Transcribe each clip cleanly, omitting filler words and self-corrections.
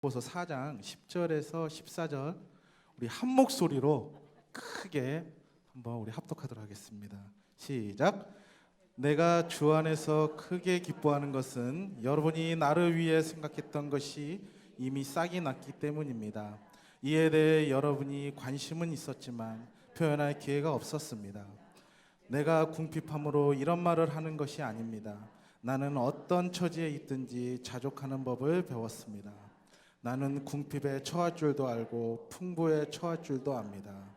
야고보서 4장 10절에서 14절 우리 한 목소리로 크게 한번 우리 합독하도록 하겠습니다. 시작. 내가 주 안에서 크게 기뻐하는 것은 여러분이 나를 위해 생각했던 것이 이미 싹이 났기 때문입니다. 이에 대해 여러분이 관심은 있었지만 표현할 기회가 없었습니다. 내가 궁핍함으로 이런 말을 하는 것이 아닙니다. 나는 어떤 처지에 있든지 자족하는 법을 배웠습니다. 나는 궁핍에 처할 줄도 알고 풍부에 처할 줄도 압니다.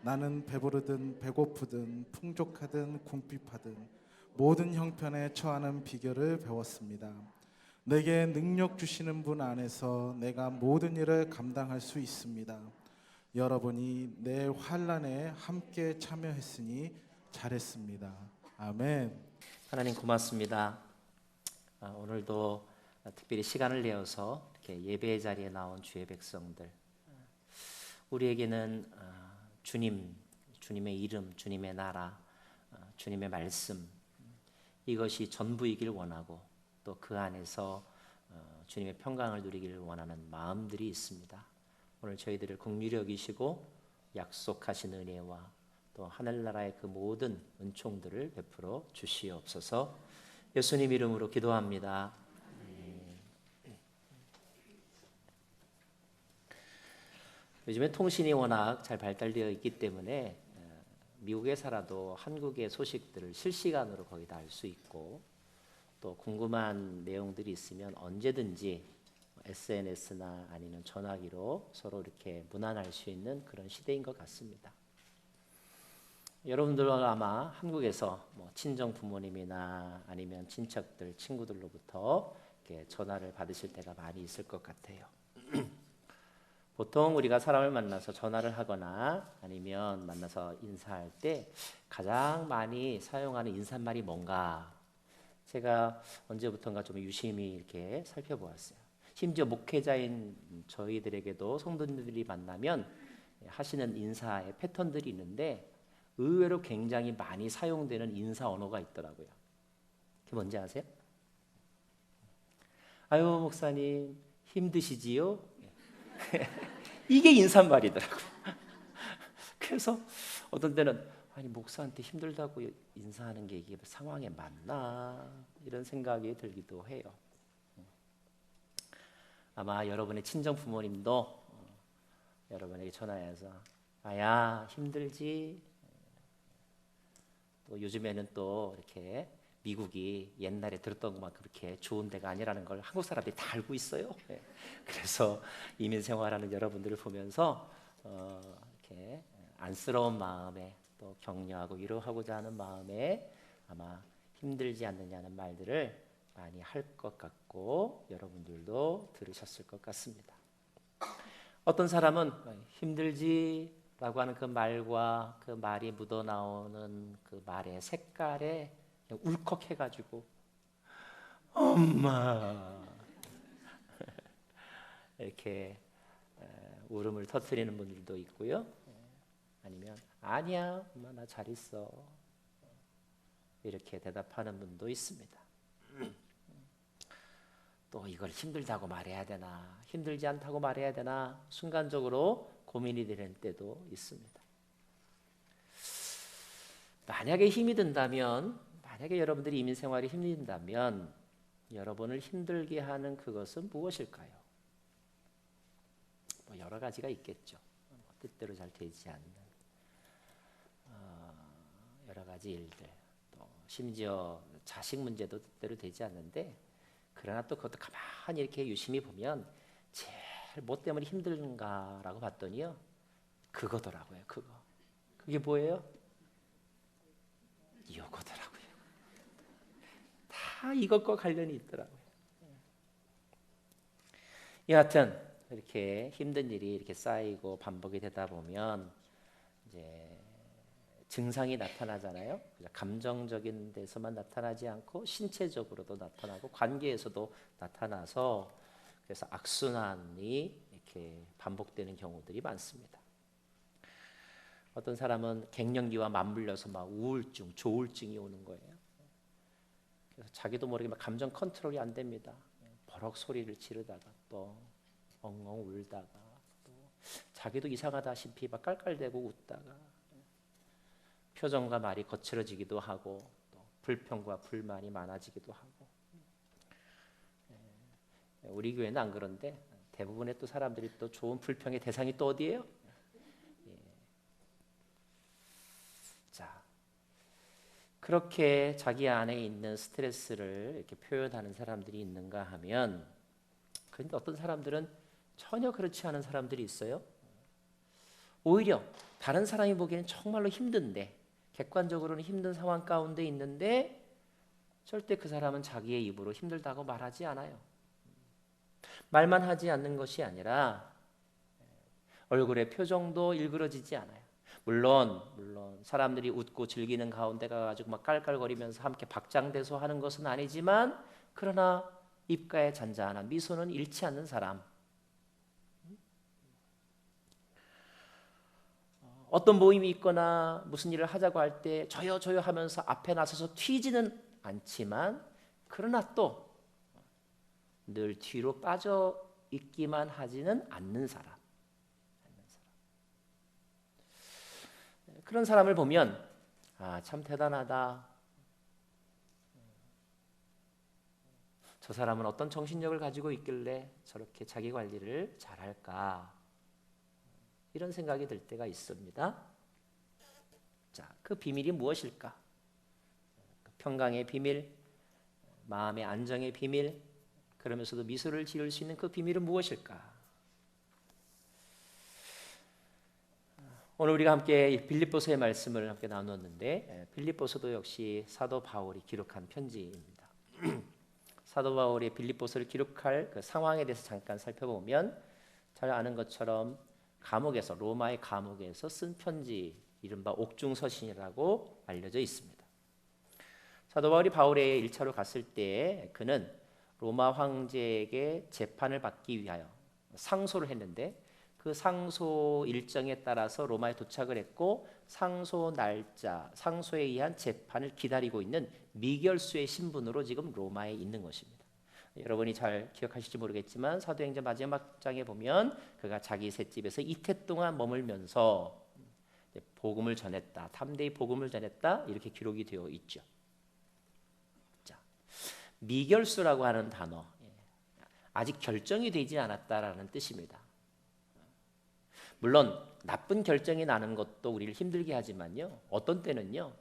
나는 배부르든 배고프든 풍족하든 궁핍하든 모든 형편에 처하는 비결을 배웠습니다. 내게 능력 주시는 분 안에서 내가 모든 일을 감당할 수 있습니다. 여러분이 내 환난에 함께 참여했으니 잘했습니다. 아멘. 하나님 고맙습니다. 오늘도 특별히 시간을 내어서 이렇게 예배의 자리에 나온 주의 백성들, 우리에게는 주님의 이름, 주님의 나라, 주님의 말씀, 이것이 전부이길 원하고 또 그 안에서 주님의 평강을 누리기를 원하는 마음들이 있습니다. 오늘 저희들을 긍휼히 여기시고 약속하신 은혜와 또 하늘나라의 그 모든 은총들을 베풀어 주시옵소서. 예수님 이름으로 기도합니다. 요즘에 통신이 워낙 잘 발달되어 있기 때문에 미국에 살아도 한국의 소식들을 실시간으로 거의 다 알 수 있고, 또 궁금한 내용들이 있으면 언제든지 SNS나 아니면 전화기로 서로 이렇게 문안할 수 있는 그런 시대인 것 같습니다. 여러분들은 아마 한국에서 친정 부모님이나 아니면 친척들, 친구들로부터 이렇게 전화를 받으실 때가 많이 있을 것 같아요. 보통 우리가 사람을 만나서 전화를 하거나 아니면 만나서 인사할 때 가장 많이 사용하는 인사말이 뭔가, 제가 언제부턴가 좀 유심히 이렇게 살펴보았어요. 심지어 목회자인 저희들에게도 성도님들이 만나면 하시는 인사의 패턴들이 있는데 의외로 굉장히 많이 사용되는 인사 언어가 있더라고요. 그게 뭔지 아세요? 아유 목사님 힘드시지요? 이게 인사말이더라고요. 그래서 어떤 때는 아니 목사한테 힘들다고 인사하는 게 이게 상황에 맞나 이런 생각이 들기도 해요. 아마 여러분의 친정 부모님도 여러분에게 전화해서 아야 힘들지? 또 요즘에는 또 이렇게 미국이 옛날에 들었던 것만큼 그렇게 좋은 데가 아니라는 걸 한국 사람들이 다 알고 있어요. 그래서 이민 생활하는 여러분들을 보면서 이렇게 안쓰러운 마음에 또 격려하고 위로하고자 하는 마음에 아마 힘들지 않느냐는 말들을 많이 할 것 같고 여러분들도 들으셨을 것 같습니다. 어떤 사람은 힘들지 라고 하는 그 말과 그 말이 묻어나오는 그 말의 색깔에 울컥해가지고 엄마 이렇게 울음을 터뜨리는 분들도 있고요. 아니면 아니야 엄마 나 잘 있어 이렇게 대답하는 분도 있습니다. 또 이걸 힘들다고 말해야 되나 힘들지 않다고 말해야 되나 순간적으로 고민이 되는 때도 있습니다. 만약에 힘이 든다면, 만약에 여러분들이 이민 생활이 힘이 든다면 여러분을 힘들게 하는 그것은 무엇일까요? 여러 가지가 있겠죠. 뜻대로 잘 되지 않는 여러 가지 일들, 또 심지어 자식 문제도 뜻대로 되지 않는데, 그러나 또 그것도 가만히 이렇게 유심히 보면 제일 뭐 때문에 힘든가라고 봤더니요, 그거더라고요. 그게 뭐예요? 이거더라고요. 다 이것과 관련이 있더라고요. 여하튼 이렇게 힘든 일이 이렇게 쌓이고 반복이 되다 보면 이제 증상이 나타나잖아요. 감정적인 데서만 나타나지 않고 신체적으로도 나타나고 관계에서도 나타나서 그래서 악순환이 이렇게 반복되는 경우들이 많습니다. 어떤 사람은 갱년기와 맞물려서 막 우울증, 조울증이 오는 거예요. 그래서 자기도 모르게 막 감정 컨트롤이 안 됩니다. 버럭 소리를 지르다가 또 엉엉 울다가 또 자기도 이상하다시피 막 깔깔대고 웃다가 표정과 말이 거칠어지기도 하고 또 불평과 불만이 많아지기도 하고 우리 교회는 안 그런데 대부분의 또 사람들이 또 좋은 불평의 대상이 또 어디예요? 자, 그렇게 자기 안에 있는 스트레스를 이렇게 표현하는 사람들이 있는가 하면 그런데 어떤 사람들은 전혀 그렇지 않은 사람들이 있어요. 오히려 다른 사람이 보기에는 정말로 힘든데 객관적으로는 힘든 상황 가운데 있는데 절대 그 사람은 자기의 입으로 힘들다고 말하지 않아요. 말만 하지 않는 것이 아니라 얼굴의 표정도 일그러지지 않아요. 물론 사람들이 웃고 즐기는 가운데 가가지고 막 깔깔거리면서 함께 박장대소 하는 것은 아니지만 그러나 입가에 잔잔한 미소는 잃지 않는 사람. 어떤 모임이 있거나 무슨 일을 하자고 할 때 저요 하면서 앞에 나서서 튀지는 않지만 그러나 또 늘 뒤로 빠져 있기만 하지는 않는 사람. 그런 사람을 보면 참 대단하다. 저 사람은 어떤 정신력을 가지고 있길래 저렇게 자기 관리를 잘할까? 이런 생각이 들 때가 있습니다. 자, 그 비밀이 무엇일까? 평강의 비밀, 마음의 안정의 비밀, 그러면서도 미소를 지을 수 있는 그 비밀은 무엇일까? 오늘 우리가 함께 빌립보서의 말씀을 함께 나누었는데 빌립보서도 역시 사도 바울이 기록한 편지입니다. 사도 바울이 빌립보서를 기록할 그 상황에 대해서 잠깐 살펴보면 잘 아는 것처럼 감옥에서 로마의 감옥에서 쓴 편지 이른바 옥중서신이라고 알려져 있습니다. 사도 바울이 바울의 1차로 갔을 때 그는 로마 황제에게 재판을 받기 위하여 상소를 했는데 그 상소 일정에 따라서 로마에 도착을 했고 상소 날짜, 상소에 의한 재판을 기다리고 있는 미결수의 신분으로 지금 로마에 있는 것입니다. 여러분이 잘 기억하실지 모르겠지만 사도행전 마지막 장에 보면 그가 자기 셋집에서 이태 동안 머물면서 복음을 전했다. 담대히 복음을 전했다. 이렇게 기록이 되어 있죠. 자, 미결수라고 하는 단어 아직 결정이 되지 않았다라는 뜻입니다. 물론 나쁜 결정이 나는 것도 우리를 힘들게 하지만요. 어떤 때는요.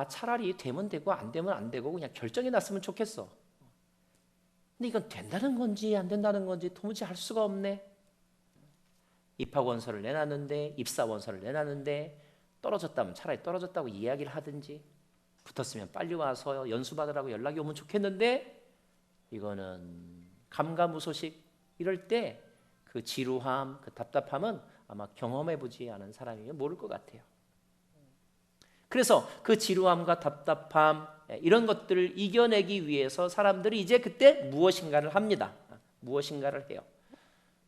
차라리 되면 되고 안 되면 안 되고 그냥 결정이 났으면 좋겠어. 근데 이건 된다는 건지 안 된다는 건지 도무지 알 수가 없네. 입학원서를 내놨는데 입사원서를 내놨는데 떨어졌다면 차라리 떨어졌다고 이야기를 하든지 붙었으면 빨리 와서 연수 받으라고 연락이 오면 좋겠는데 이거는 감감무소식 이럴 때 그 지루함, 그 답답함은 아마 경험해보지 않은 사람이면 모를 것 같아요. 그래서 그 지루함과 답답함 이런 것들을 이겨내기 위해서 사람들이 이제 그때 무엇인가를 합니다. 무엇인가를 해요.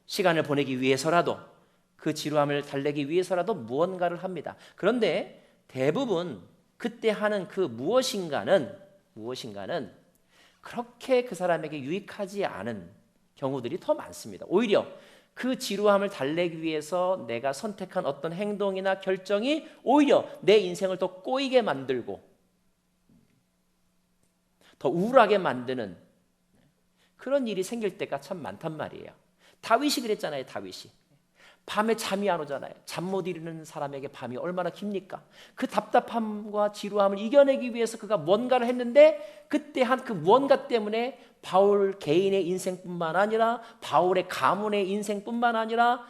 시간을 보내기 위해서라도 그 지루함을 달래기 위해서라도 무언가를 합니다. 그런데 대부분 그때 하는 그 무엇인가는 그렇게 그 사람에게 유익하지 않은 경우들이 더 많습니다. 오히려 그 지루함을 달래기 위해서 내가 선택한 어떤 행동이나 결정이 오히려 내 인생을 더 꼬이게 만들고 더 우울하게 만드는 그런 일이 생길 때가 참 많단 말이에요. 다윗이 그랬잖아요. 다윗이 밤에 잠이 안 오잖아요. 잠 못 이루는 사람에게 밤이 얼마나 깁니까? 그 답답함과 지루함을 이겨내기 위해서 그가 뭔가를 했는데 그때 한 그 무언가 때문에 바울 개인의 인생뿐만 아니라 바울의 가문의 인생뿐만 아니라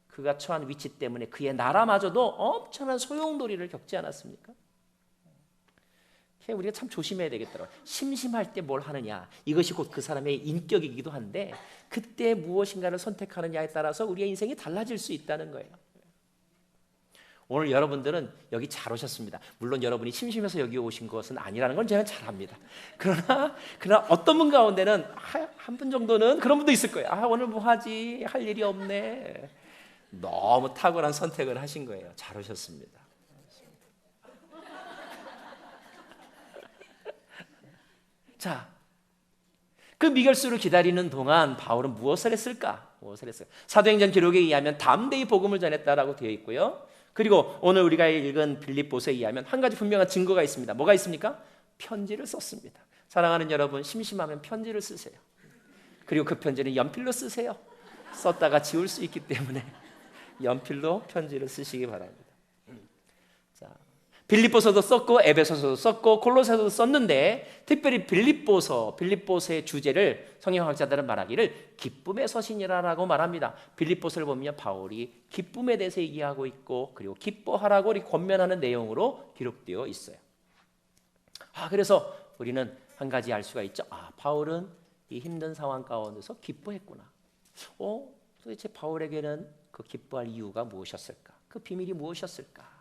그가 처한 위치 때문에 그의 나라마저도 엄청난 소용돌이를 겪지 않았습니까? 우리가 참 조심해야 되겠더라고요. 심심할 때 뭘 하느냐 이것이 곧 그 사람의 인격이기도 한데 그때 무엇인가를 선택하느냐에 따라서 우리의 인생이 달라질 수 있다는 거예요. 오늘 여러분들은 여기 잘 오셨습니다. 물론 여러분이 심심해서 여기 오신 것은 아니라는 건 제가 잘 압니다. 그러나 어떤 분 가운데는 한 분 정도는 그런 분도 있을 거예요. 오늘 뭐 하지? 할 일이 없네. 너무 탁월한 선택을 하신 거예요. 잘 오셨습니다. 자, 그 미결수를 기다리는 동안 바울은 무엇을 했을까? 사도행전 기록에 의하면 담대히 복음을 전했다라고 되어 있고요. 그리고 오늘 우리가 읽은 빌립보서에 의하면 한 가지 분명한 증거가 있습니다. 뭐가 있습니까? 편지를 썼습니다. 사랑하는 여러분, 심심하면 편지를 쓰세요. 그리고 그 편지는 연필로 쓰세요. 썼다가 지울 수 있기 때문에 연필로 편지를 쓰시기 바랍니다. 자, 빌립보서도 썼고 에베소서도 썼고 골로새서도 썼는데 특별히 빌립보서의 주제를 성경학자들은 말하기를 기쁨의 서신이라고 말합니다. 빌립보서를 보면 바울이 기쁨에 대해서 얘기하고 있고 그리고 기뻐하라고 권면하는 내용으로 기록되어 있어요. 그래서 우리는 한 가지 알 수가 있죠. 바울은 이 힘든 상황 가운데서 기뻐했구나. 도대체 바울에게는 그 기뻐할 이유가 무엇이었을까? 그 비밀이 무엇이었을까?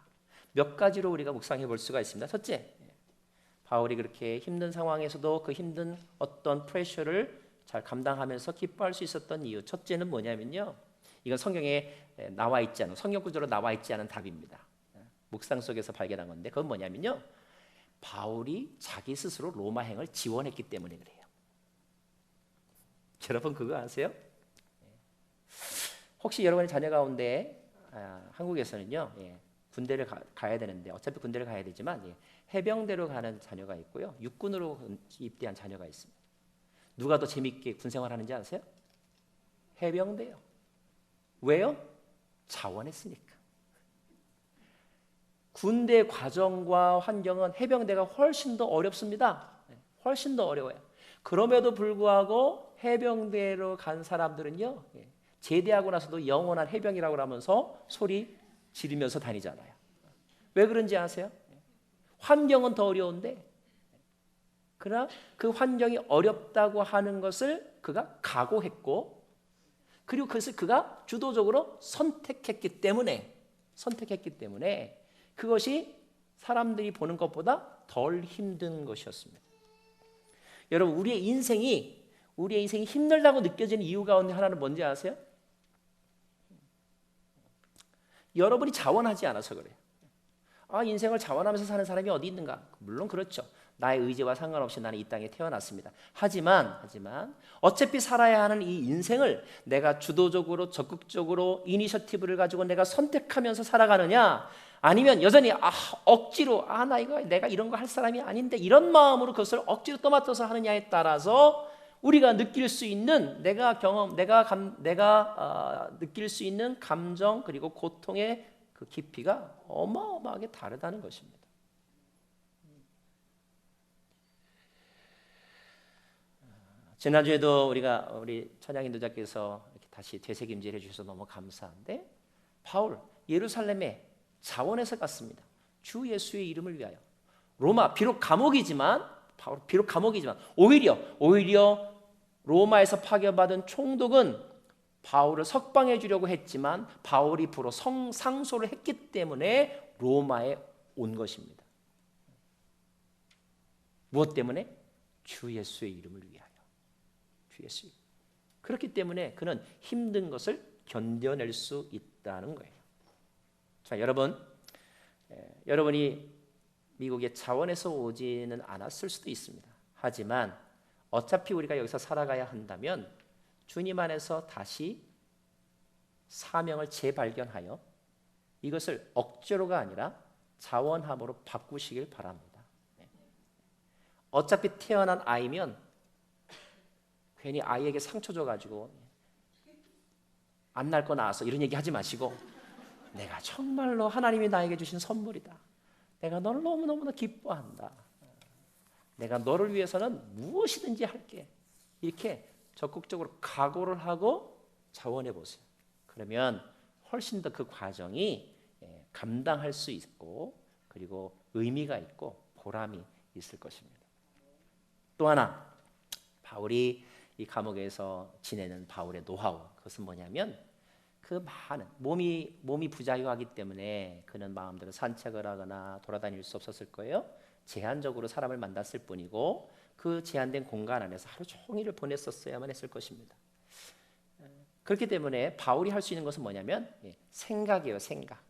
몇 가지로 우리가 묵상해 볼 수가 있습니다. 첫째, 바울이 그렇게 힘든 상황에서도 그 힘든 어떤 프레셔를 잘 감당하면서 기뻐할 수 있었던 이유. 첫째는 뭐냐면요. 이건 성경에 나와 있지 않은, 성경 구조로 나와 있지 않은 답입니다. 묵상 속에서 발견한 건데 그건 뭐냐면요. 바울이 자기 스스로 로마행을 지원했기 때문에 그래요. 여러분 그거 아세요? 혹시 여러분의 자녀 가운데 한국에서는요 군대를 가야 되는데 어차피 군대를 가야 되지만 해병대로 가는 자녀가 있고요 육군으로 입대한 자녀가 있습니다. 누가 더 재밌게 군 생활하는지 아세요? 해병대요. 왜요? 자원했으니까. 군대 과정과 환경은 해병대가 훨씬 더 어렵습니다. 훨씬 더 어려워요. 그럼에도 불구하고 해병대로 간 사람들은요 제대하고 나서도 영원한 해병이라고 하면서 소리 지르면서 다니잖아요. 왜 그런지 아세요? 환경은 더 어려운데 그러나 그 환경이 어렵다고 하는 것을 그가 각오했고 그리고 그것을 그가 주도적으로 선택했기 때문에 그것이 사람들이 보는 것보다 덜 힘든 것이었습니다. 여러분 우리의 인생이 힘들다고 느껴지는 이유 가운데 하나는 뭔지 아세요? 여러분이 자원하지 않아서 그래요. 인생을 자원하면서 사는 사람이 어디 있는가? 물론 그렇죠. 나의 의지와 상관없이 나는 이 땅에 태어났습니다. 하지만 어차피 살아야 하는 이 인생을 내가 주도적으로 적극적으로 이니셔티브를 가지고 내가 선택하면서 살아가느냐 아니면 여전히 억지로 내가 이런 거 할 사람이 아닌데 이런 마음으로 그것을 억지로 떠맡아서 하느냐에 따라서 우리가 느낄 수 있는 내가 느낄 수 있는 감정 그리고 고통의 그 깊이가 어마어마하게 다르다는 것입니다. 지난주에도 우리 천양 인도자께서 이렇게 다시 되새김질해 주셔서 너무 감사한데 바울 예루살렘에 자원해서 갔습니다. 주 예수의 이름을 위하여. 로마 비록 감옥이지만 오히려 로마에서 파견받은 총독은 바울을 석방해 주려고 했지만 바울이 불어 상소를 했기 때문에 로마에 온 것입니다. 무엇 때문에? 주 예수의 이름을 위하여. 주 예수. 그렇기 때문에 그는 힘든 것을 견뎌낼 수 있다는 거예요. 자, 여러분이 미국의 자원에서 오지는 않았을 수도 있습니다. 하지만 어차피 우리가 여기서 살아가야 한다면 주님 안에서 다시 사명을 재발견하여 이것을 억지로가 아니라 자원함으로 바꾸시길 바랍니다. 어차피 태어난 아이면 괜히 아이에게 상처 줘가지고 안 날 거 나와서 이런 얘기 하지 마시고 내가 정말로 하나님이 나에게 주신 선물이다. 내가 너를 너무너무 기뻐한다. 내가 너를 위해서는 무엇이든지 할게. 이렇게 적극적으로 각오를 하고 자원해 보세요. 그러면 훨씬 더 그 과정이 감당할 수 있고 그리고 의미가 있고 보람이 있을 것입니다. 또 하나 바울이 이 감옥에서 지내는 바울의 노하우 그것은 뭐냐면 그 많은 몸이 부자유하기 때문에 그는 마음대로 산책을 하거나 돌아다닐 수 없었을 거예요. 제한적으로 사람을 만났을 뿐이고 그 제한된 공간 안에서 하루 종일을 보냈었어야만 했을 것입니다. 그렇기 때문에 바울이 할 수 있는 것은 뭐냐면 생각이에요. 생각.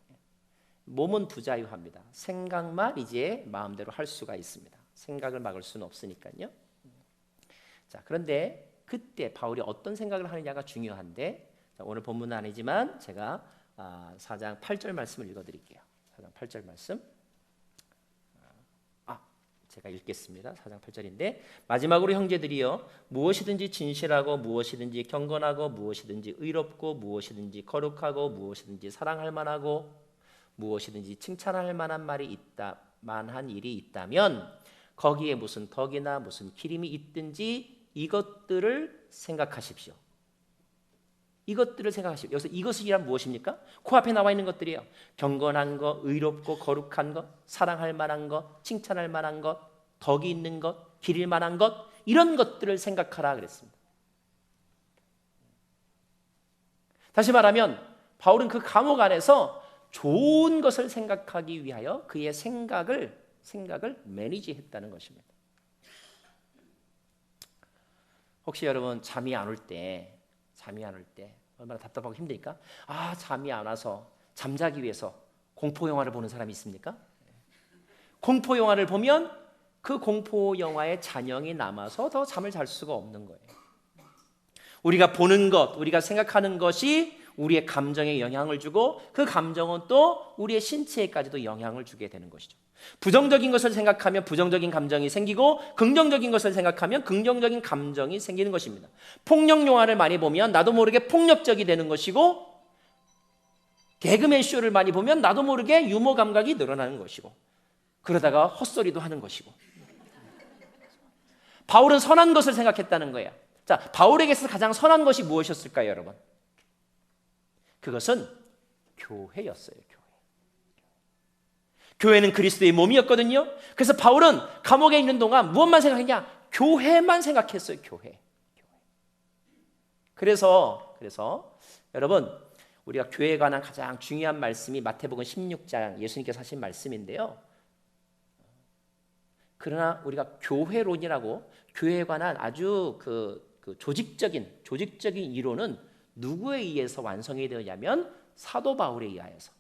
몸은 부자유합니다. 생각만 이제 마음대로 할 수가 있습니다. 생각을 막을 수는 없으니까요. 자, 그런데 그때 바울이 어떤 생각을 하느냐가 중요한데, 자, 오늘 본문은 아니지만 제가 4장 8절 말씀을 읽어드릴게요. 4장 8절 말씀. 제가 읽겠습니다. 4장 8절인데, 마지막으로 형제들이여, 무엇이든지 진실하고 무엇이든지 경건하고 무엇이든지 의롭고 무엇이든지 거룩하고 무엇이든지 사랑할 만하고 무엇이든지 칭찬할 만한 일이 있다면 거기에 무슨 덕이나 무슨 기림이 있든지 이것들을 생각하십시오. 이것들을 생각하십시오. 여기서 이것이란 무엇입니까? 코앞에 나와 있는 것들이에요. 경건한 것, 의롭고 거룩한 것, 사랑할 만한 것, 칭찬할 만한 것, 덕이 있는 것, 기릴 만한 것, 이런 것들을 생각하라 그랬습니다. 다시 말하면 바울은 그 감옥 안에서 좋은 것을 생각하기 위하여 그의 생각을 매니지했다는 것입니다. 혹시 여러분 잠이 안 올 때 얼마나 답답하고 힘드니까 잠이 안 와서 잠자기 위해서 공포 영화를 보는 사람이 있습니까? 공포 영화를 보면 그 공포 영화의 잔영이 남아서 더 잠을 잘 수가 없는 거예요. 우리가 보는 것, 우리가 생각하는 것이 우리의 감정에 영향을 주고 그 감정은 또 우리의 신체에까지도 영향을 주게 되는 것이죠. 부정적인 것을 생각하면 부정적인 감정이 생기고 긍정적인 것을 생각하면 긍정적인 감정이 생기는 것입니다. 폭력 영화를 많이 보면 나도 모르게 폭력적이 되는 것이고, 개그맨 쇼를 많이 보면 나도 모르게 유머 감각이 늘어나는 것이고, 그러다가 헛소리도 하는 것이고. 바울은 선한 것을 생각했다는 거야. 자, 바울에게서 가장 선한 것이 무엇이었을까요, 여러분? 그것은 교회였어요. 교회는 그리스도의 몸이었거든요. 그래서 바울은 감옥에 있는 동안 무엇만 생각했냐? 교회만 생각했어요. 교회. 그래서 여러분, 우리가 교회에 관한 가장 중요한 말씀이 마태복음 16장 예수님께서 하신 말씀인데요. 그러나 우리가 교회론이라고 교회에 관한 아주 그 조직적인 이론은 누구에 의해서 완성이 되었냐면 사도 바울에 의하여서.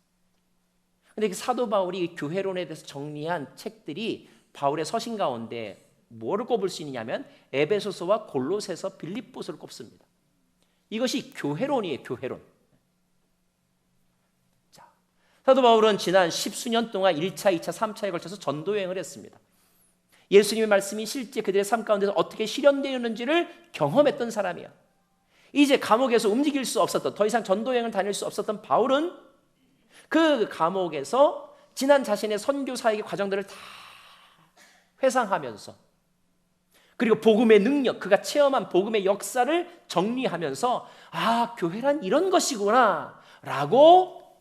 근데 그 사도 바울이 교회론에 대해서 정리한 책들이 바울의 서신 가운데 뭐를 꼽을 수 있냐면 에베소서와 골로새서, 빌립보서를 꼽습니다. 이것이 교회론이에요. 교회론. 자, 사도 바울은 지난 10수년 동안 1차, 2차, 3차에 걸쳐서 전도여행을 했습니다. 예수님의 말씀이 실제 그들의 삶 가운데서 어떻게 실현되었는지를 경험했던 사람이에요. 이제 감옥에서 움직일 수 없었던, 더 이상 전도여행을 다닐 수 없었던 바울은 그 감옥에서 지난 자신의 선교 사역의 과정들을 다 회상하면서, 그리고 복음의 능력, 그가 체험한 복음의 역사를 정리하면서 교회란 이런 것이구나 라고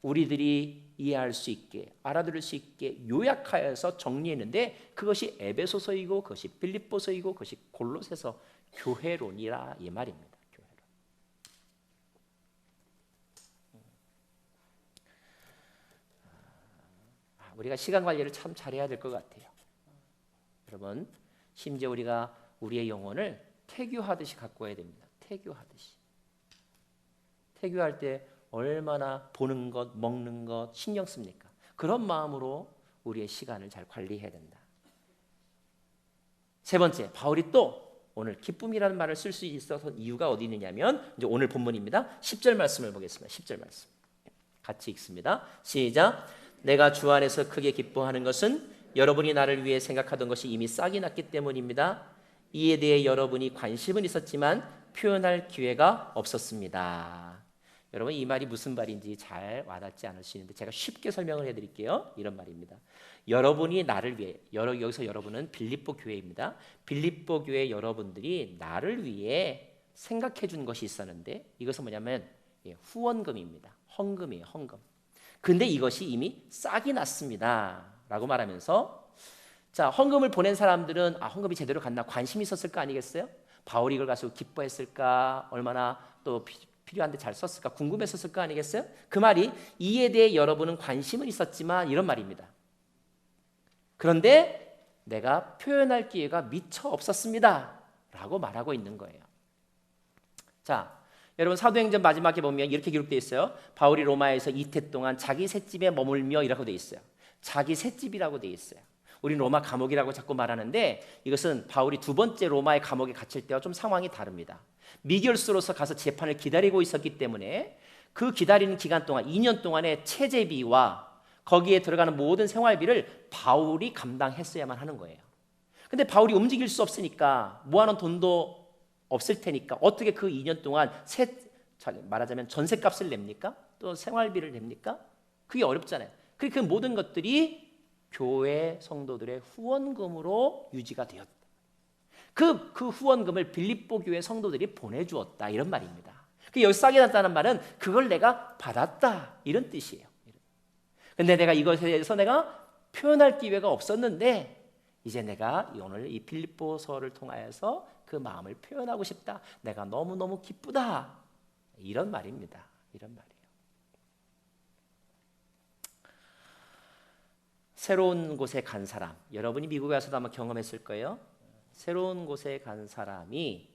우리들이 이해할 수 있게, 알아들을 수 있게 요약하여서 정리했는데, 그것이 에베소서이고 그것이 빌립보서이고 그것이 골로새서, 교회론이라 이 말입니다. 우리가 시간 관리를 참 잘해야 될 것 같아요. 여러분, 심지어 우리가 우리의 영혼을 태교하듯이 가꿔야 됩니다. 태교하듯이. 태교할 때 얼마나 보는 것, 먹는 것 신경 씁니까? 그런 마음으로 우리의 시간을 잘 관리해야 된다. 세 번째, 바울이 또 오늘 기쁨이라는 말을 쓸 수 있어서 이유가 어디 있느냐면, 이제 오늘 본문입니다. 10절 말씀을 보겠습니다. 10절 말씀 같이 읽습니다. 시작. 내가 주 안에서 크게 기뻐하는 것은 여러분이 나를 위해 생각하던 것이 이미 싹이 났기 때문입니다. 이에 대해 여러분이 관심은 있었지만 표현할 기회가 없었습니다. 여러분, 이 말이 무슨 말인지 잘 와닿지 않을 수 있는데 제가 쉽게 설명을 해드릴게요. 이런 말입니다. 여러분이 나를 위해, 여기서 여러분은 빌립보 교회입니다. 빌립보 교회 여러분들이 나를 위해 생각해 준 것이 있었는데, 이것은 뭐냐면 후원금입니다. 헌금이에요. 헌금. 근데 이것이 이미 싹이 났습니다 라고 말하면서, 자, 헌금을 보낸 사람들은 헌금이 제대로 갔나 관심이 있었을 거 아니겠어요? 바울이 이걸 가지고 기뻐했을까, 얼마나 또 필요한데 잘 썼을까 궁금했었을 거 아니겠어요? 그 말이 이에 대해 여러분은 관심은 있었지만 이런 말입니다. 그런데 내가 표현할 기회가 미처 없었습니다 라고 말하고 있는 거예요. 자, 여러분, 사도행전 마지막에 보면 이렇게 기록되어 있어요. 바울이 로마에서 이태 동안 자기 셋집에 머물며 이라고 되어 있어요. 자기 셋집이라고 되어 있어요. 우린 로마 감옥이라고 자꾸 말하는데 이것은 바울이 두 번째 로마의 감옥에 갇힐 때와 좀 상황이 다릅니다. 미결수로서 가서 재판을 기다리고 있었기 때문에 그 기다리는 기간 동안 2년 동안의 체재비와 거기에 들어가는 모든 생활비를 바울이 감당했어야만 하는 거예요. 근데 바울이 움직일 수 없으니까 모아놓은 돈도 없을 테니까 어떻게 그 2년 동안 말하자면 전셋값을 냅니까? 또 생활비를 냅니까? 그게 어렵잖아요. 그 모든 것들이 교회 성도들의 후원금으로 유지가 되었다. 그 후원금을 빌립보 교회 성도들이 보내주었다 이런 말입니다. 여기서 싸게 났다는 말은 그걸 내가 받았다 이런 뜻이에요. 근데 내가 이것에 대해서 내가 표현할 기회가 없었는데 이제 내가 오늘 이 빌립보서를 통하여서 그 마음을 표현하고 싶다. 내가 너무너무 기쁘다. 이런 말입니다. 이런 말이에요. 새로운 곳에 간 사람, 여러분이 미국에 와서도 아마 경험했을 거예요. 새로운 곳에 간 사람이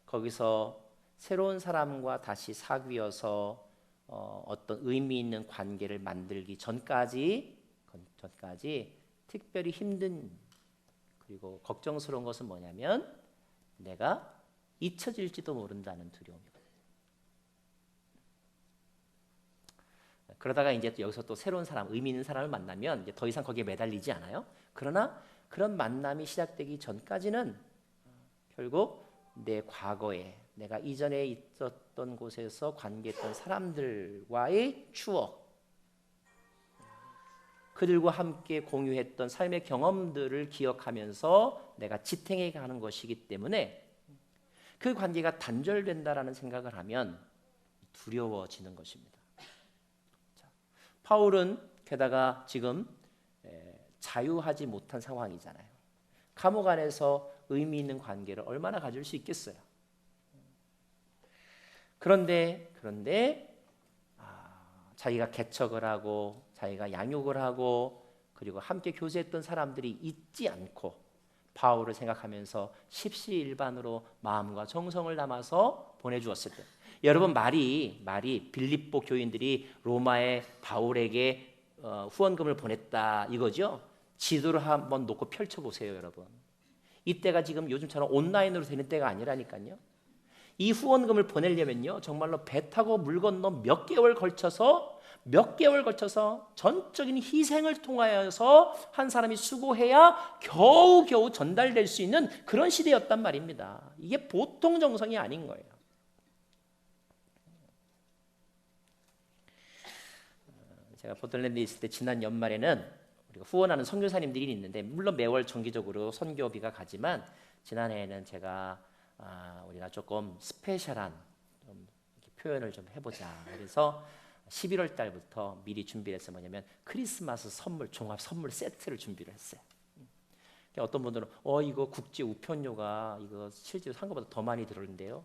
거기서 새로운 사람과 다시 사귀어서 어떤 의미 있는 관계를 만들기 전까지 특별히 힘든 그리고 걱정스러운 것은 뭐냐면 내가 잊혀질지도 모른다는 두려움이거든요. 그러다가 이제 여기서 또 새로운 사람, 의미 있는 사람을 만나면 이제 더 이상 거기에 매달리지 않아요. 그러나 그런 만남이 시작되기 전까지는 결국 내 과거에 내가 이전에 있었던 곳에서 관계했던 사람들과의 추억, 그들과 함께 공유했던 삶의 경험들을 기억하면서 내가 지탱해 가는 것이기 때문에 그 관계가 단절된다라는 생각을 하면 두려워지는 것입니다. 자, 바울은 게다가 지금 자유하지 못한 상황이잖아요. 감옥 안에서 의미 있는 관계를 얼마나 가질 수 있겠어요? 그런데 자기가 개척을 하고 자기가 양육을 하고 그리고 함께 교제했던 사람들이 잊지 않고 바울을 생각하면서 십시일반으로 마음과 정성을 담아서 보내주었을 때 여러분 말이 빌립보 교인들이 로마의 바울에게 후원금을 보냈다 이거죠? 지도를 한번 놓고 펼쳐보세요 여러분. 이때가 지금 요즘처럼 온라인으로 되는 때가 아니라니까요. 이 후원금을 보내려면요 정말로 배 타고 물 건너 몇 개월 걸쳐서 전적인 희생을 통하여서 한 사람이 수고해야 겨우 전달될 수 있는 그런 시대였단 말입니다. 이게 보통 정성이 아닌 거예요. 제가 포틀랜드에 있을 때 지난 연말에는 우리가 후원하는 선교사님들이 있는데 물론 매월 정기적으로 선교비가 가지만 지난해에는 제가 우리가 조금 스페셜한 좀 표현을 좀 해보자. 그래서 11월 달부터 미리 준비를 해서 뭐냐면 크리스마스 선물 종합 선물 세트를 준비를 했어요. 어떤 분들은 이거 국제 우편료가 이거 실제로 산 것보다 더 많이 들었는데요.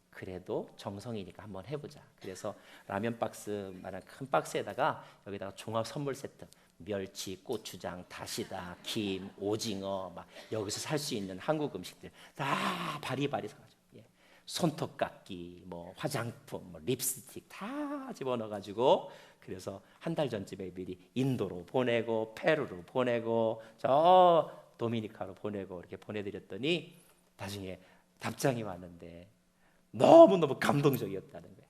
그래도 정성이니까 한번 해보자. 그래서 라면 박스만한 큰 박스에다가 여기다가 종합 선물 세트 멸치, 고추장, 다시다, 김, 오징어 막 여기서 살 수 있는 한국 음식들 다 바리바리 사가지고 손톱깎이, 뭐 화장품, 뭐 립스틱 다 집어넣어가지고 그래서 한 달 전쯤에 미리 인도로 보내고 페루로 보내고 저 도미니카로 보내고 이렇게 보내드렸더니 나중에 답장이 왔는데 너무너무 감동적이었다는 거예요.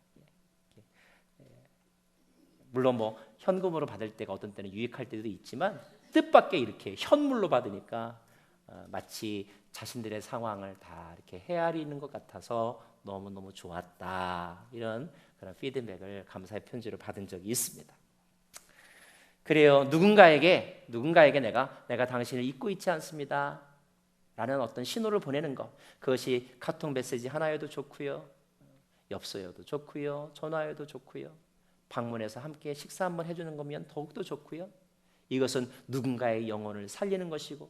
물론 뭐 현금으로 받을 때가 어떤 때는 유익할 때도 있지만 뜻밖의 이렇게 현물로 받으니까 마치 자신들의 상황을 다 이렇게 헤아리는 것 같아서 너무너무 좋았다. 이런 그런 피드백을 감사의 편지로 받은 적이 있습니다. 그래요. 누군가에게 내가 당신을 잊고 있지 않습니다. 라는 어떤 신호를 보내는 것. 그것이 카톡 메시지 하나여도 좋고요. 엽서여도 좋고요. 전화여도 좋고요. 방문해서 함께 식사 한번 해주는 거면 더욱더 좋고요. 이것은 누군가의 영혼을 살리는 것이고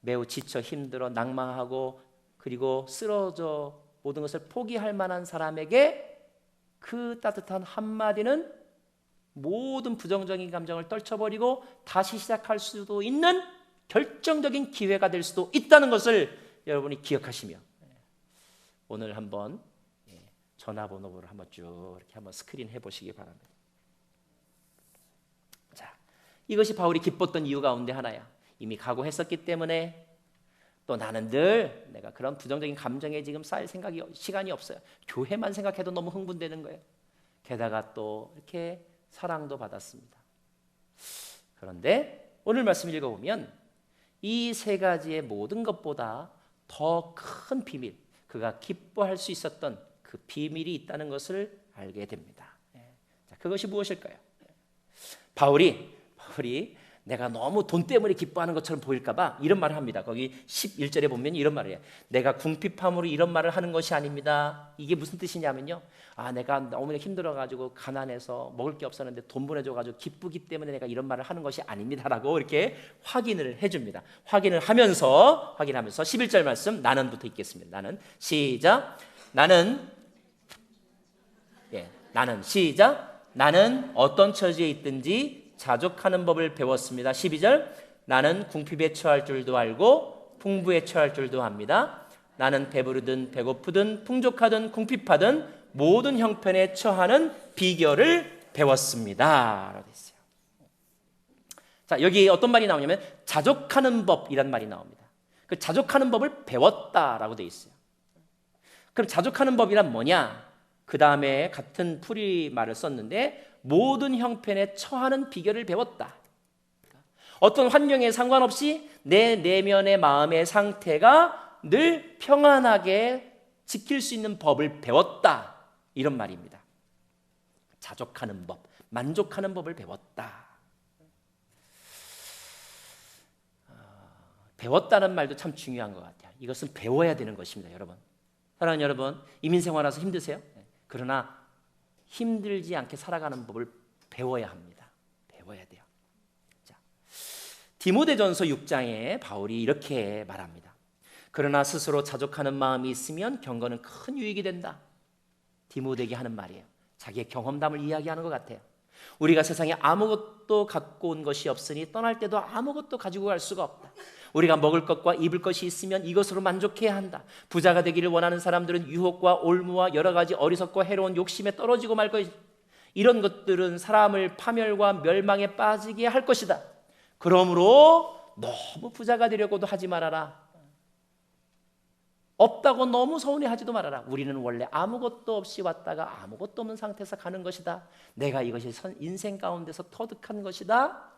매우 지쳐 힘들어 낭망하고 그리고 쓰러져 모든 것을 포기할 만한 사람에게 그 따뜻한 한마디는 모든 부정적인 감정을 떨쳐버리고 다시 시작할 수도 있는 결정적인 기회가 될 수도 있다는 것을 여러분이 기억하시며 오늘 한번 전화번호를 한번 쭉 이렇게 한번 스크린 해보시기 바랍니다. 자, 이것이 바울이 기뻤던 이유 가운데 하나야. 이미 각오했었기 때문에 또 나는 늘 내가 그런 부정적인 감정에 지금 쌓일 시간이 없어요. 교회만 생각해도 너무 흥분되는 거예요. 게다가 또 이렇게 사랑도 받았습니다. 그런데 오늘 말씀을 읽어보면 이 세 가지의 모든 것보다 더 큰 비밀, 그가 기뻐할 수 있었던 그 비밀이 있다는 것을 알게 됩니다. 자, 그것이 무엇일까요? 바울이 내가 너무 돈 때문에 기뻐하는 것처럼 보일까 봐 이런 말을 합니다. 거기 11절에 보면 이런 말을 해요. 내가 궁핍함으로 이런 말을 하는 것이 아닙니다. 이게 무슨 뜻이냐면요, 내가 너무 힘들어가지고 가난해서 먹을 게 없었는데 돈 보내줘가지고 기쁘기 때문에 내가 이런 말을 하는 것이 아닙니다라고 이렇게 확인을 해줍니다. 확인하면서 11절 말씀, 나는부터 읽겠습니다. 나는, 시작. 나는 시작. 나는 어떤 처지에 있든지 자족하는 법을 배웠습니다. 12절. 나는 궁핍에 처할 줄도 알고 풍부에 처할 줄도 합니다. 나는 배부르든 배고프든 풍족하든 궁핍하든 모든 형편에 처하는 비결을 배웠습니다. 라고 했어요. 자, 여기 어떤 말이 나오냐면 자족하는 법이란 말이 나옵니다. 그 자족하는 법을 배웠다라고 되어 있어요. 그럼 자족하는 법이란 뭐냐? 그 다음에 같은 풀이 말을 썼는데 모든 형편에 처하는 비결을 배웠다. 어떤 환경에 상관없이 내 내면의 마음의 상태가 늘 평안하게 지킬 수 있는 법을 배웠다. 이런 말입니다. 자족하는 법, 만족하는 법을 배웠다. 배웠다는 말도 참 중요한 것 같아요. 이것은 배워야 되는 것입니다, 여러분. 사랑하는 여러분, 이민생활하면서 힘드세요? 그러나 힘들지 않게 살아가는 법을 배워야 합니다. 배워야 돼요. 자, 디모데전서 6장에 바울이 이렇게 말합니다. 그러나 스스로 자족하는 마음이 있으면 경건은 큰 유익이 된다. 디모데에게 하는 말이에요. 자기의 경험담을 이야기하는 것 같아요. 우리가 세상에 아무것도 갖고 온 것이 없으니 떠날 때도 아무것도 가지고 갈 수가 없다. 우리가 먹을 것과 입을 것이 있으면 이것으로 만족해야 한다. 부자가 되기를 원하는 사람들은 유혹과 올무와 여러 가지 어리석고 해로운 욕심에 떨어지고 말 것이다. 이런 것들은 사람을 파멸과 멸망에 빠지게 할 것이다. 그러므로 너무 부자가 되려고도 하지 말아라. 없다고 너무 서운해하지도 말아라. 우리는 원래 아무것도 없이 왔다가 아무것도 없는 상태에서 가는 것이다. 내가 이것이 인생 가운데서 터득한 것이다.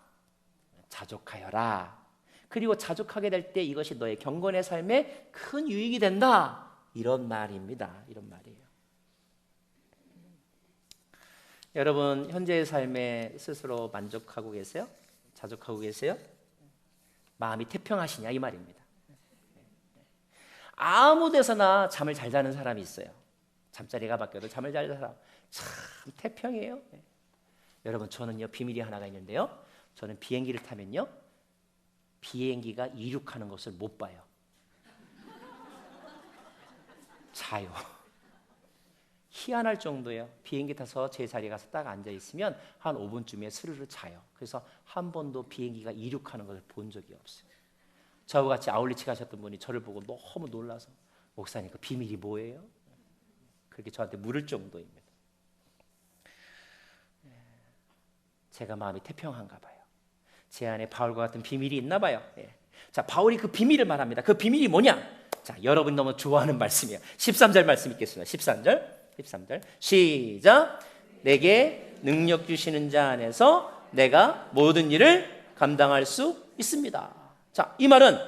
자족하여라. 그리고 자족하게 될 때 이것이 너의 경건의 삶에 큰 유익이 된다. 이런 말입니다. 이런 말이에요. 여러분, 현재의 삶에 스스로 만족하고 계세요? 자족하고 계세요? 마음이 태평하시냐 이 말입니다. 아무 데서나 잠을 잘 자는 사람이 있어요. 잠자리가 바뀌어도 잠을 잘 자는 사람 참 태평해요. 여러분, 저는요 비밀이 하나가 있는데요. 저는 비행기를 타면요 비행기가 이륙하는 것을 못 봐요. 자요. 희한할 정도예요. 비행기 타서 제 자리에 가서 딱 앉아 있으면 한 5분쯤에 스르르 자요. 그래서 한 번도 비행기가 이륙하는 것을 본 적이 없어요. 저하고 같이 아울리치 가셨던 분이 저를 보고 너무 놀라서 목사님 그 비밀이 뭐예요? 그렇게 저한테 물을 정도입니다. 제가 마음이 태평한가 봐요. 제 안에 바울과 같은 비밀이 있나 봐요. 자, 바울이 그 비밀을 말합니다. 그 비밀이 뭐냐? 자, 여러분 너무 좋아하는 말씀이에요. 13절 말씀 읽겠습니다. 13절 시작. 내게 능력 주시는 자 안에서 내가 모든 일을 감당할 수 있습니다. 자, 이 말은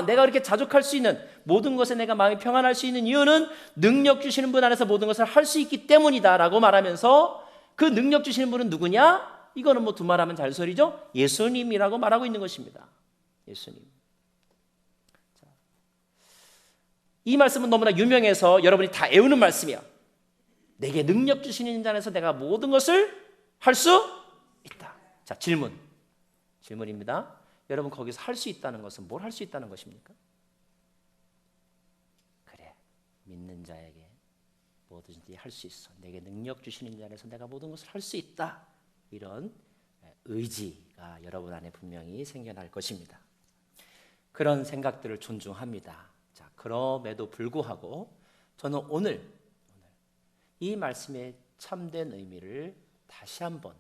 내가 그렇게 자족할 수 있는 모든 것에 내가 마음이 평안할 수 있는 이유는 능력 주시는 분 안에서 모든 것을 할 수 있기 때문이다 라고 말하면서 그 능력 주시는 분은 누구냐? 이거는 뭐 두말하면 잔소리죠. 예수님이라고 말하고 있는 것입니다. 예수님. 자, 이 말씀은 너무나 유명해서 여러분이 다 외우는 말씀이에요. 내게 능력 주시는 자 안에서 내가 모든 것을 할 수 있다. 자, 질문입니다. 여러분 거기서 할 수 있다는 것은 뭘 할 수 있다는 것입니까? 그래, 믿는 자에게 뭐든지 할 수 있어. 내게 능력 주시는 자 안에서 내가 모든 것을 할 수 있다. 이런 의지가 여러분 안에 분명히 생겨날 것입니다. 그런 생각들을 존중합니다. 자, 그럼에도 불구하고 저는 오늘 이 말씀의 참된 의미를 다시 한번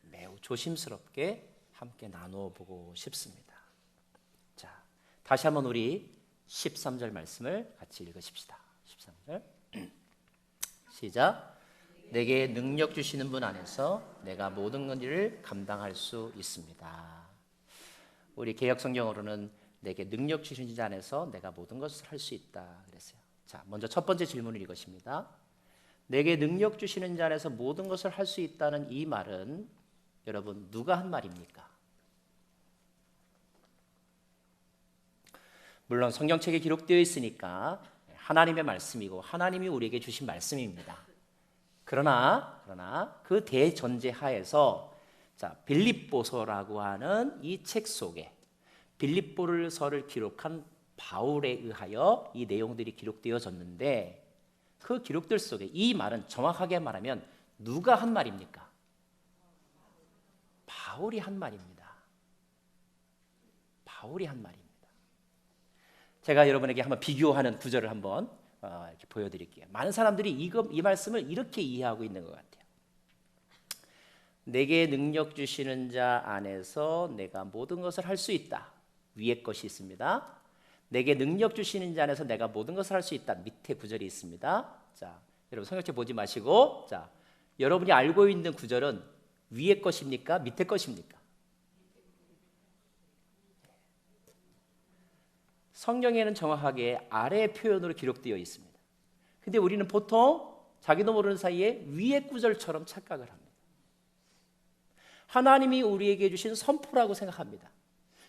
매우 조심스럽게 함께 나누어 보고 싶습니다. 자, 다시 한번 우리 13절 말씀을 같이 읽으십시다. 13절 시작. 내게 능력 주시는 분 안에서 내가 모든 일을 감당할 수 있습니다. 우리 개역 성경으로는 내게 능력 주시는 자 안에서 내가 모든 것을 할 수 있다 그랬어요. 자, 먼저 첫 번째 질문을 이것입니다. 내게 능력 주시는 자 안에서 모든 것을 할 수 있다는 이 말은 여러분 누가 한 말입니까? 물론 성경책에 기록되어 있으니까 하나님의 말씀이고 하나님이 우리에게 주신 말씀입니다. 그러나 그 대전제 하에서 자, 빌립보서라고 하는 이 책 속에 빌립보서를 기록한 바울에 의하여 이 내용들이 기록되어졌는데 그 기록들 속에 이 말은 정확하게 말하면 누가 한 말입니까? 바울이 한 말입니다. 바울이 한 말입니다. 제가 여러분에게 한번 비교하는 구절을 한번 이렇게 보여드릴게요. 많은 사람들이 이 말씀을 이렇게 이해하고 있는 것 같아요. 내게 능력 주시는 자 안에서 내가 모든 것을 할 수 있다. 위에 것이 있습니다. 내게 능력 주시는 자 안에서 내가 모든 것을 할 수 있다. 밑에 구절이 있습니다. 자, 여러분 성경책 보지 마시고, 자, 여러분이 알고 있는 구절은 위에 것입니까? 밑에 것입니까? 성경에는 정확하게 아래의 표현으로 기록되어 있습니다. 근데 우리는 보통 자기도 모르는 사이에 위의 구절처럼 착각을 합니다. 하나님이 우리에게 주신 선포라고 생각합니다.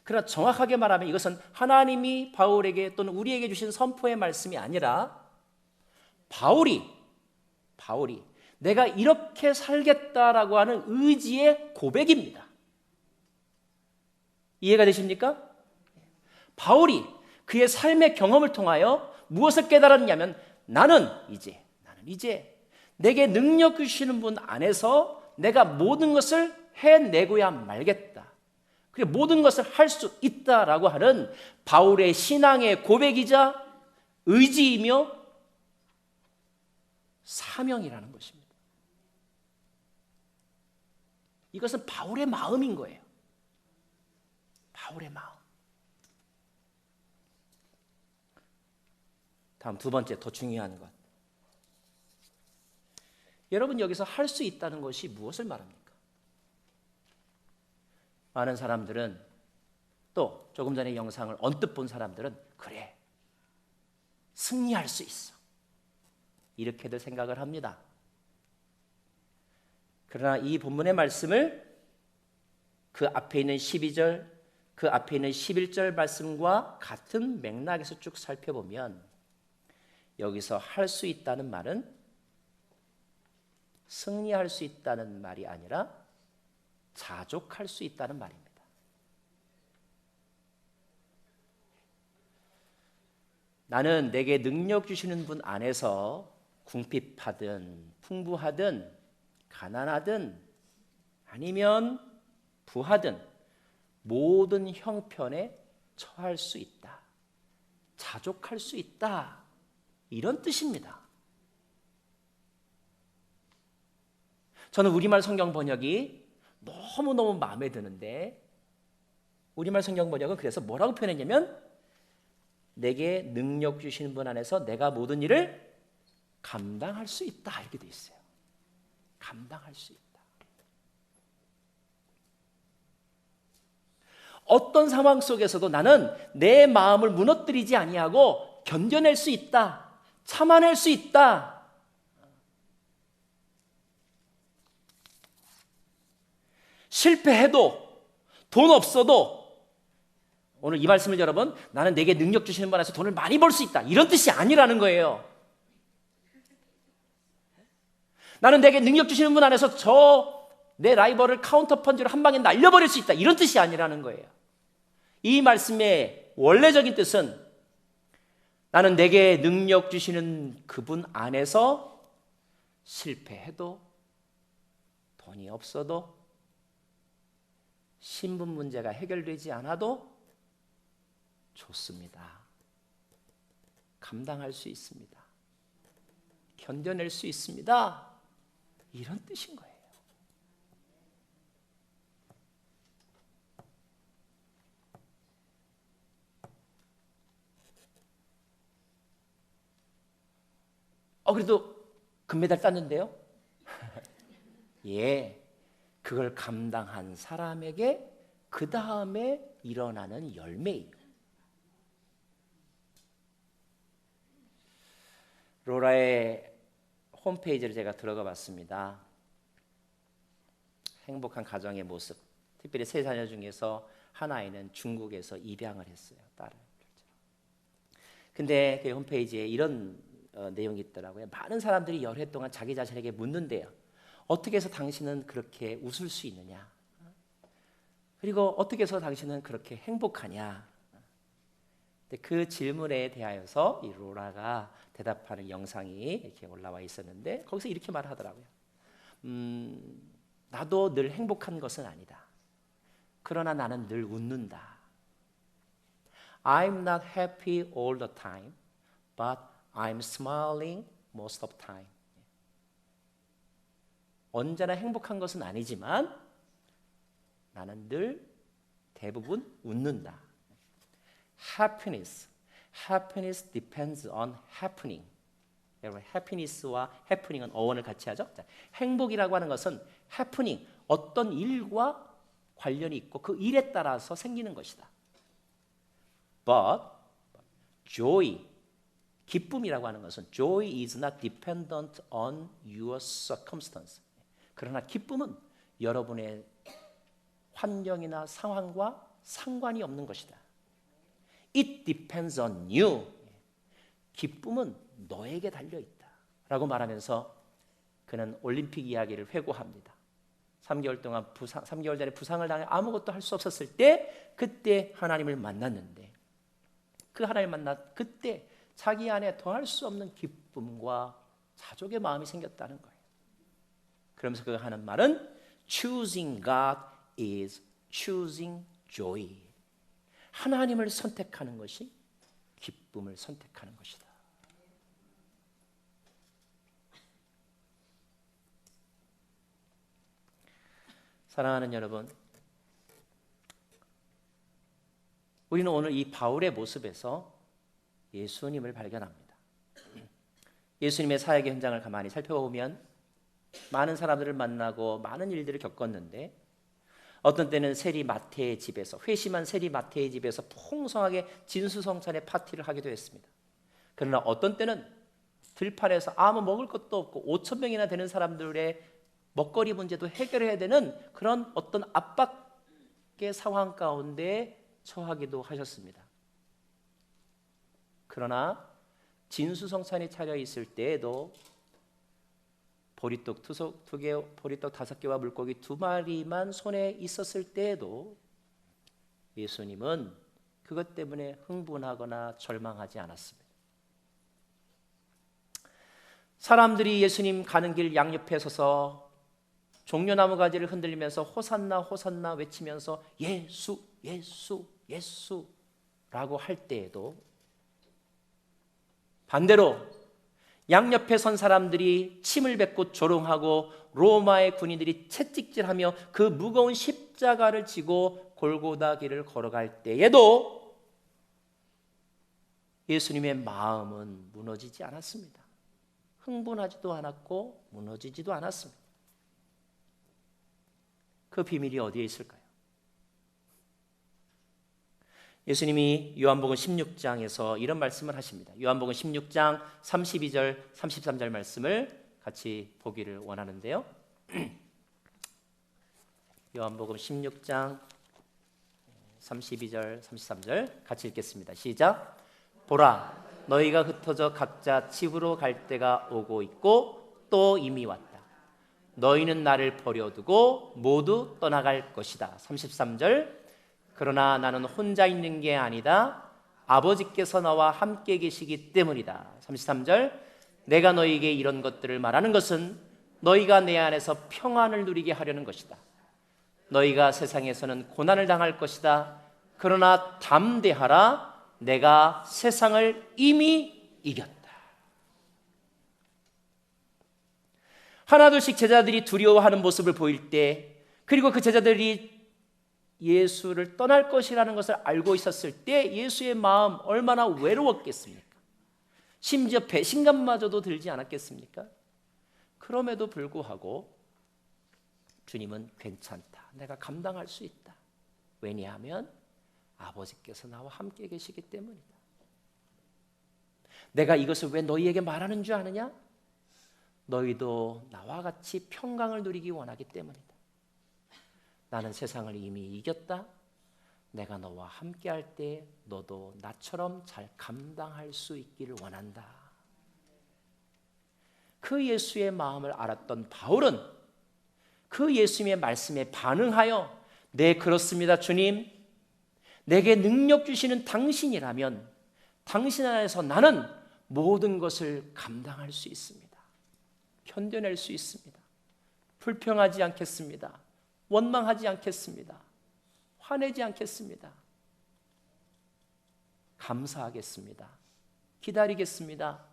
그러나 정확하게 말하면 이것은 하나님이 바울에게 또는 우리에게 주신 선포의 말씀이 아니라 바울이 내가 이렇게 살겠다라고 하는 의지의 고백입니다. 이해가 되십니까? 바울이 그의 삶의 경험을 통하여 무엇을 깨달았냐면 나는 이제 내게 능력 주시는 분 안에서 내가 모든 것을 해내고야 말겠다. 그리고 모든 것을 할 수 있다라고 하는 바울의 신앙의 고백이자 의지이며 사명이라는 것입니다. 이것은 바울의 마음인 거예요. 바울의 마음. 다음 두 번째 더 중요한 것. 여러분 여기서 할 수 있다는 것이 무엇을 말합니까? 많은 사람들은 또 조금 전에 영상을 언뜻 본 사람들은 그래 승리할 수 있어 이렇게들 생각을 합니다. 그러나 이 본문의 말씀을 그 앞에 있는 12절 그 앞에 있는 11절 말씀과 같은 맥락에서 쭉 살펴보면 여기서 할 수 있다는 말은 승리할 수 있다는 말이 아니라 자족할 수 있다는 말입니다. 나는 내게 능력 주시는 분 안에서 궁핍하든 풍부하든 가난하든 아니면 부하든 모든 형편에 처할 수 있다. 자족할 수 있다. 이런 뜻입니다. 저는 우리말 성경 번역이 너무너무 마음에 드는데 우리말 성경 번역은 그래서 뭐라고 표현했냐면 내게 능력 주시는 분 안에서 내가 모든 일을 감당할 수 있다 이렇게 돼 있어요. 감당할 수 있다. 어떤 상황 속에서도 나는 내 마음을 무너뜨리지 아니하고 견뎌낼 수 있다. 참아낼 수 있다. 실패해도 돈 없어도 오늘 이 말씀을 여러분 나는 내게 능력 주시는 분 안에서 돈을 많이 벌 수 있다 이런 뜻이 아니라는 거예요. 나는 내게 능력 주시는 분 안에서 내 라이벌을 카운터 펀치로 한 방에 날려버릴 수 있다 이런 뜻이 아니라는 거예요. 이 말씀의 원래적인 뜻은 나는 내게 능력 주시는 그분 안에서 실패해도 돈이 없어도 신분 문제가 해결되지 않아도 좋습니다. 감당할 수 있습니다. 견뎌낼 수 있습니다. 이런 뜻인 거예요. 그래도 금메달 땄는데요. 예, 그걸 감당한 사람에게 그 다음에 일어나는 열매예요. 로라의 홈페이지를 제가 들어가 봤습니다. 행복한 가정의 모습. 특별히 세 자녀 중에서 하나이는 중국에서 입양을 했어요. 딸을. 근데 그 홈페이지에 이런 내용이 있더라고요. 많은 사람들이 열흘 동안 자기 자신에게 묻는데요. 어떻게 해서 당신은 그렇게 웃을 수 있느냐? 그리고 어떻게 해서 당신은 그렇게 행복하냐? 그 질문에 대하여서 이 로라가 대답하는 영상이 이렇게 올라와 있었는데 거기서 이렇게 말하더라고요. 나도 늘 행복한 것은 아니다. 그러나 나는 늘 웃는다. I'm not happy all the time, but I'm smiling most of the time. 언제나 행복한 것은 아니지만 나는 늘 대부분 웃는다. Happiness depends on happening. 여러분, happiness와 happening은 어원을 같이 하죠. 자, 행복이라고 하는 것은 happening, 어떤 일과 관련이 있고 그 일에 따라서 생기는 것이다. But joy, 기쁨이라고 하는 것은 joy is not dependent on your circumstance. 그러나 기쁨은 여러분의 환경이나 상황과 상관이 없는 것이다. It depends on you. 기쁨은 너에게 달려있다 라고 말하면서 그는 올림픽 이야기를 회고합니다. 3개월 전에 부상을 당해 아무것도 할 수 없었을 때 그때 하나님을 만났는데 그 하나님을 만나 그때 자기 안에 더할 수 없는 기쁨과 자족의 마음이 생겼다는 거예요. 그러면서 그가 하는 말은 Choosing God is choosing joy. 하나님을 선택하는 것이 기쁨을 선택하는 것이다. 사랑하는 여러분, 우리는 오늘 이 바울의 모습에서 예수님을 발견합니다. 예수님의 사역의 현장을 가만히 살펴보면 많은 사람들을 만나고 많은 일들을 겪었는데 어떤 때는 세리 마태의 집에서, 회심한 세리 마태의 집에서 풍성하게 진수성찬의 파티를 하기도 했습니다. 그러나 어떤 때는 들판에서 아무 먹을 것도 없고 5,000명이나 되는 사람들의 먹거리 문제도 해결해야 되는 그런 어떤 압박의 상황 가운데 처하기도 하셨습니다. 그러나 진수성찬이 차려 있을 때에도 보리떡 2개, 보리떡 5개와 물고기 2마리만 손에 있었을 때에도 예수님은 그것 때문에 흥분하거나 절망하지 않았습니다. 사람들이 예수님 가는 길 양옆에 서서 종려나무 가지를 흔들면서 호산나 호산나 외치면서 예수 예수 예수라고 할 때에도 반대로 양옆에 선 사람들이 침을 뱉고 조롱하고 로마의 군인들이 채찍질하며 그 무거운 십자가를 지고 골고다 길을 걸어갈 때에도 예수님의 마음은 무너지지 않았습니다. 흥분하지도 않았고 무너지지도 않았습니다. 그 비밀이 어디에 있을까요? 예수님이 요한복음 16장에서 이런 말씀을 하십니다. 요한복음 16장 32절 33절 말씀을 같이 보기를 원하는데요. 요한복음 16장 32절 33절 같이 읽겠습니다. 시작. 보라, 너희가 흩어져 각자 집으로 갈 때가 오고 있고 또 이미 왔다. 너희는 나를 버려두고 모두 떠나갈 것이다. 33절. 그러나 나는 혼자 있는 게 아니다. 아버지께서 나와 함께 계시기 때문이다. 33절. 내가 너희에게 이런 것들을 말하는 것은 너희가 내 안에서 평안을 누리게 하려는 것이다. 너희가 세상에서는 고난을 당할 것이다. 그러나 담대하라. 내가 세상을 이미 이겼다. 하나둘씩 제자들이 두려워하는 모습을 보일 때, 그리고 그 제자들이 예수를 떠날 것이라는 것을 알고 있었을 때 예수의 마음 얼마나 외로웠겠습니까? 심지어 배신감마저도 들지 않았겠습니까? 그럼에도 불구하고 주님은 괜찮다. 내가 감당할 수 있다. 왜냐하면 아버지께서 나와 함께 계시기 때문이다. 내가 이것을 왜 너희에게 말하는 줄 아느냐? 너희도 나와 같이 평강을 누리기 원하기 때문이다. 나는 세상을 이미 이겼다. 내가 너와 함께 할 때 너도 나처럼 잘 감당할 수 있기를 원한다. 그 예수의 마음을 알았던 바울은 그 예수님의 말씀에 반응하여 네, 그렇습니다, 주님. 내게 능력 주시는 당신이라면 당신 안에서 나는 모든 것을 감당할 수 있습니다. 견뎌낼 수 있습니다. 불평하지 않겠습니다. 원망하지 않겠습니다. 화내지 않겠습니다. 감사하겠습니다. 기다리겠습니다.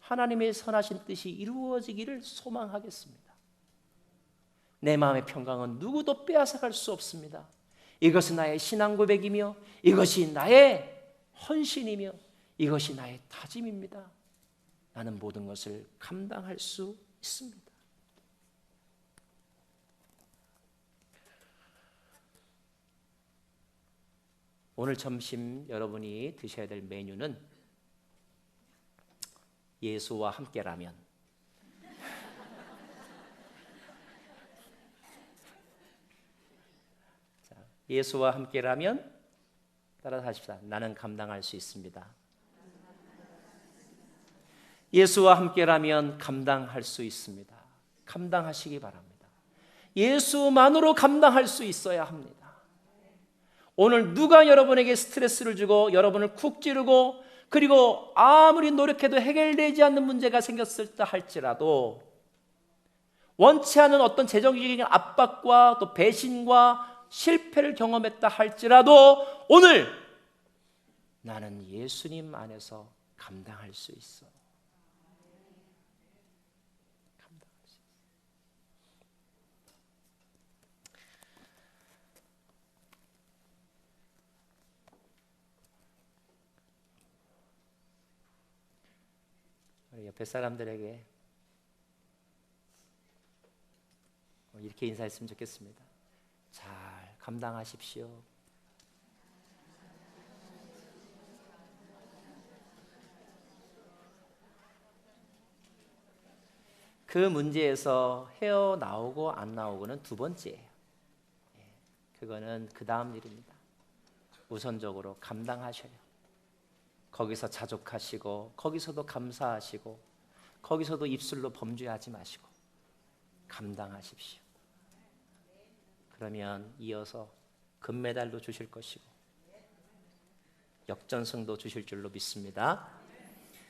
하나님의 선하신 뜻이 이루어지기를 소망하겠습니다. 내 마음의 평강은 누구도 빼앗아갈 수 없습니다. 이것은 나의 신앙 고백이며 이것이 나의 헌신이며 이것이 나의 다짐입니다. 나는 모든 것을 감당할 수 있습니다. 오늘 점심 여러분이 드셔야 될 메뉴는 예수와 함께라면. 자, 예수와 함께라면 따라서 하십시다. 나는 감당할 수 있습니다. 예수와 함께라면 감당할 수 있습니다. 감당하시기 바랍니다. 예수만으로 감당할 수 있어야 합니다. 오늘 누가 여러분에게 스트레스를 주고 여러분을 쿡 찌르고 그리고 아무리 노력해도 해결되지 않는 문제가 생겼을다 할지라도 원치 않은 어떤 재정적인 압박과 또 배신과 실패를 경험했다 할지라도 오늘 나는 예수님 안에서 감당할 수 있어. 옆에 사람들에게 이렇게 인사했으면 좋겠습니다. 잘 감당하십시오. 그 문제에서 헤어나오고 안 나오고는 두 번째예요. 그거는 그 다음 일입니다. 우선적으로 감당하셔요. 거기서 자족하시고 거기서도 감사하시고 거기서도 입술로 범죄하지 마시고 감당하십시오. 그러면 이어서 금메달도 주실 것이고 역전승도 주실 줄로 믿습니다.